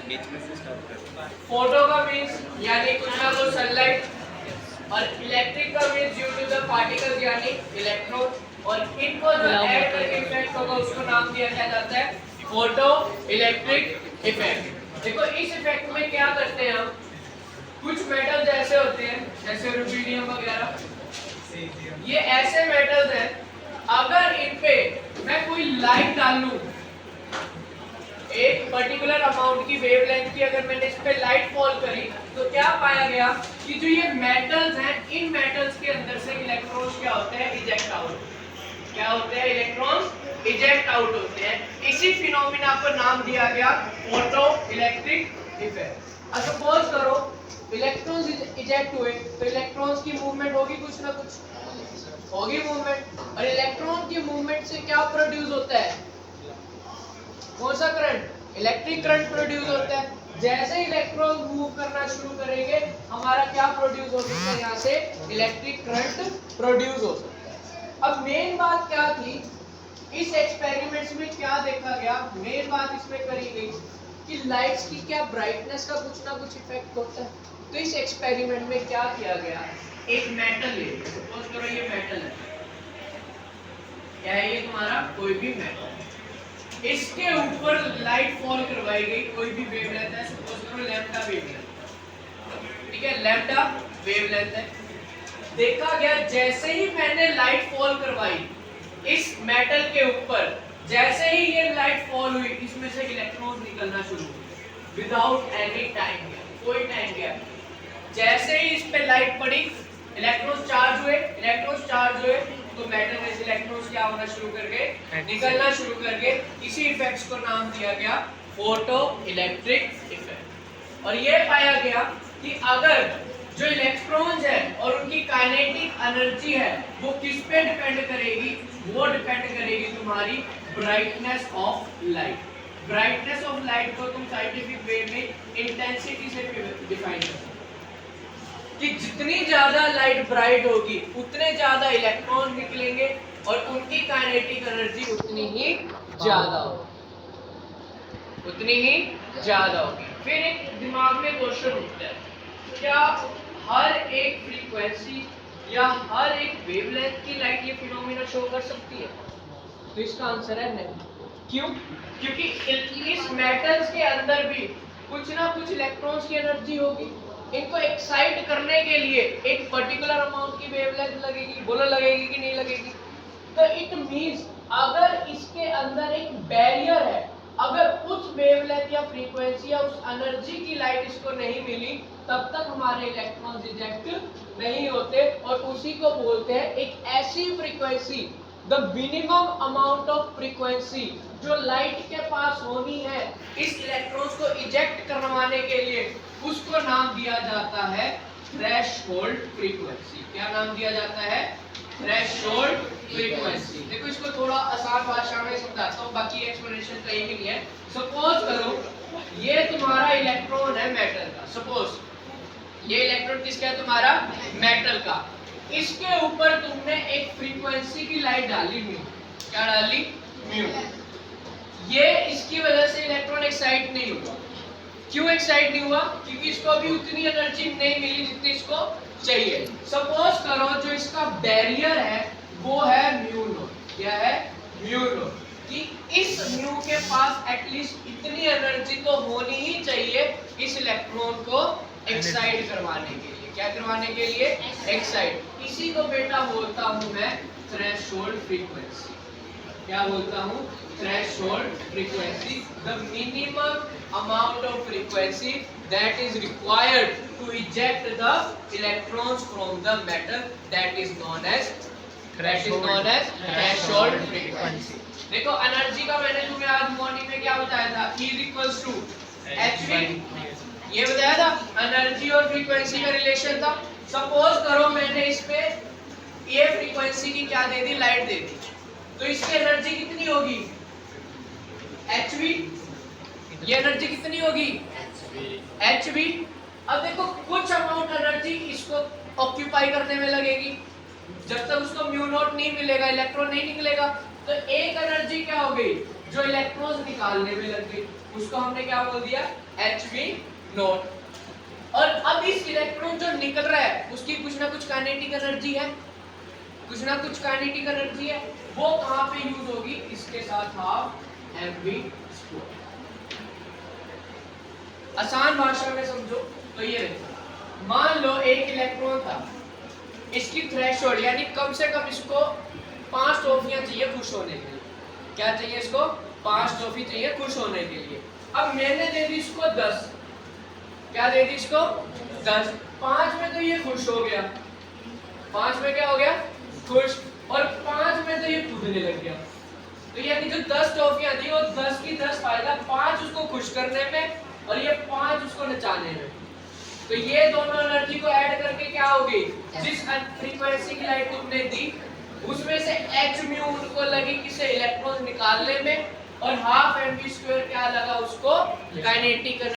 बीच में से स्टार्ट कर। फोटो का मीन्स यानी कुछ ना कुछ सनलाइट, और इलेक्ट्रिक का means due to the particles यानी इलेक्ट्रॉन, और इनको जो ऐड करके इफेक्ट होगा उसको नाम दिया जाता है फोटो इलेक्ट्रिक इफेक्ट। देखो इस इफेक्ट में क्या करते हैं हम, कुछ मेटल्स ऐसे होते हैं जैसे रुबिडियम वगैरह, ये ऐसे मेटल्स हैं, अगर इन पे मैं कोई लाइट डाल लूं, एक पर्टिकुलर अमाउंट की वेवलेंथ की अगर मैंने इस पे लाइट फॉल करी, तो क्या पाया गया कि जो ये मेटल्स हैं, इन मेटल्स के अंदर से इलेक्ट्रॉन्स क्या होते हैं, इजेक्ट आउट। क्या होते हैं, इलेक्ट्रॉन्स इजेक्ट आउट होते हैं। इसी फिनोमिना को नाम दिया गया फोटो इलेक्ट्रिक इफेक्ट। अब सपोज करो इलेक्ट्रॉन्स इजेक्ट हुए, तो इलेक्ट्रॉन्स की मूवमेंट होगी, कुछ ना कुछ होगी मूवमेंट, और इलेक्ट्रॉन की मूवमेंट से क्या प्रोड्यूस होता है, कौन सा करंट, इलेक्ट्रिक करंट प्रोड्यूस होता है। जैसे इलेक्ट्रॉन मूव करना शुरू करेंगे, हमारा क्या प्रोड्यूस हो सकता है, यहाँ से इलेक्ट्रिक करंट प्रोड्यूस हो सकता है। अब मेन बात क्या थी इस एक्सपेरिमेंट्स में, क्या देखा गया, मेन बात इसमें करी गई कि लाइट्स की क्या ब्राइटनेस का कुछ ना कुछ इफेक्ट होता है। तो इस एक्सपेरिमेंट में क्या किया गया, एक मेटल ले, सपोज करो ये मेटल है, क्या है ये तुम्हारा, कोई भी मेटल, इसके ऊपर लाइट फॉल करवाई गई, कोई भी वेवलेंथ है, सपोज करो लैम्डा वेवलेंथ, ठीक है, लैम्डा वेवलेंथ है। देखा गया जैसे ही मैंने लाइट फॉल करवाई इस मेटल के ऊपर, जैसे ही ये लाइट फॉल हुई, इसमें से इलेक्ट्रॉन निकलना शुरू हुए विदाउट एनी टाइम गैप, कोई टाइम गैप। जैसे ही इस पे लाइट पड़ी, इलेक्ट्रॉन चार्ज हुए, तो मेटल में से इलेक्ट्रॉन्स क्या होना शुरू कर गए, निकलना शुरू कर गए। इसी इफेक्ट्स को नाम दिया गया फोटो इलेक्ट्रिक इफेक्ट। और ये पाया गया कि अगर जो इलेक्ट्रॉन्स है और उनकी काइनेटिक एनर्जी है वो किस पे डिपेंड करेगी, वो डिपेंड करेगी तुम्हारी brightness of light. Brightness of light को तुम साइंटिफिक वे में इंटेंसिटी से डिफाइन कर सकते हो कि जितनी ज्यादा लाइट ब्राइट होगी उतने ज्यादा इलेक्ट्रॉन निकलेंगे और उनकी काइनेटिक एनर्जी उतनी ही ज्यादा होगी। फिर एक दिमाग में क्वेश्चन उठता है, क्या हर एक फ्रीक्वेंसी या हर एक वेवलेंथ की लाइट ये फिनोमेना शो कर सकती है? तो इसका आंसर है नहीं। क्यों? क्योंकि इस मेटल्स के अंदर भी कुछ ना कुछ इलेक्ट्रॉन्स की एनर्जी होगी, इनको एक्साइट करने के लिए एक पर्टिकुलर अमाउंट की वेवलेंथ लगेगी, बोलो लगेगी कि नहीं लगेगी? तो इट मींस अगर इसके अंदर एक बैरियर है, अगर उस वेवलेंथ या फ्रीक्वेंसी या उस एनर्जी की लाइट इसको नहीं मिली, तब तक हमारे इलेक्ट्रॉन्स इजेक्ट नहीं होते, और उसी को बोलते हैं एक ऐसी frequency, the minimum amount of frequency जो लाइट के पास होनी है इस इलेक्ट्रॉन्स को इजेक्ट करवाने के लिए, उसको नाम दिया जाता है थ्रेशोल्ड फ्रीक्वेंसी। क्या नाम दिया जाता है? Threshold frequency. देखो इसको थोड़ा आसान भाषा में समझाता हूँ, बाकी एक्सप्लेनेशन कहीं भी नहीं है। सपोज करो ये तुम्हारा इलेक्ट्रॉन है मेटल का, सपोज ये इलेक्ट्रॉन किसका है, तुम्हारा मेटल का। इसके ऊपर तुमने एक फ्रीक्वेंसी की लाइट डाली म्यू। क्या डाली? म्यू। ये इसकी वजह से इलेक्ट्रॉन एक्साइट नहीं हुआ। क्यों एक्साइट नहीं हुआ? क्योंकि इसको अभी उतनी एनर्जी नहीं मिली जितनी इसको चाहिए। सपोज करो जो इसका बैरियर है वो है म्यू नॉट। क्या है? Mu naught. कि इस म्यू के पास एटलीस्ट इतनी एनर्जी तो होनी ही चाहिए इस इलेक्ट्रॉन को एक्साइट करवाने के लिए। क्या करवाने के लिए? एक्साइट। इसी को बेटा बोलता हूं मैं थ्रेशोल्ड फ्रीक्वेंसी। क्या बोलता हूं? Threshold frequency, the minimum amount of frequency that is required to eject the electrons from the metal, that is known as threshold frequency. देखो एनर्जी का मैंने तुम्हें आज मॉर्निंग में क्या बताया था? E इक्वल्स टू hv, ये बताया था। एनर्जी और फ्रीक्वेंसी का रिलेशन था। सपोज करो मैंने इस पे ये फ्रीक्वेंसी की क्या दे दी? लाइट दे दी, तो इसकी एनर्जी कितनी होगी? hv। ये एनर्जी कितनी होगी? hv। अब देखो कुछ अमाउंट एनर्जी इसको ऑक्यूपाई करने में लगेगी, जब तक उसको म्यू नॉट नहीं मिलेगा, इलेक्ट्रॉन नहीं निकलेगा, तो एक एनर्जी क्या हो गई? जो इलेक्ट्रॉन्स निकालने में लग गई। उसको हमने क्या बोल दिया, HV नॉट। और अब इस इलेक्ट्रॉन जो निकल रहा है उसकी कुछ ना कुछ काइनेटिक एनर्जी है, कुछ ना कुछ काइनेटिक एनर्जी है, वो कहां पे यूज होगी, इसके साथ हाफ mv स्क्वायर। आसान भाषा में समझो तो ये देखो, मान लो एक इलेक्ट्रॉन था, इसकी थ्रेशोल्ड यानी कम से कम इसको 5 टॉफियां चाहिए खुश होने के लिए। क्या चाहिए इसको, 5 टॉफी चाहिए खुश होने के लिए। अब मैंने दे दी इसको 10, क्या दे दी इसको 10, 5 में तो ये खुश हो गया, 5 में क्या हो गया खुश, और 5 में तो ये कूदने लग गया। तो यानी जो 10 टॉफियां थी वो 10 की 10 फायदा, 5 उसको खुश करने में और ये 5 उसको नचाने में। तो ये दोनों एनर्जी को ऐड करके क्या होगी, जिस फ्रीक्वेंसी की लाइट तुमने दी उसमें से h म्यू उनको लगी किसे, इलेक्ट्रॉन निकालने में, और हाफ mv स्क्वायर क्या लगा उसको, काइनेटिक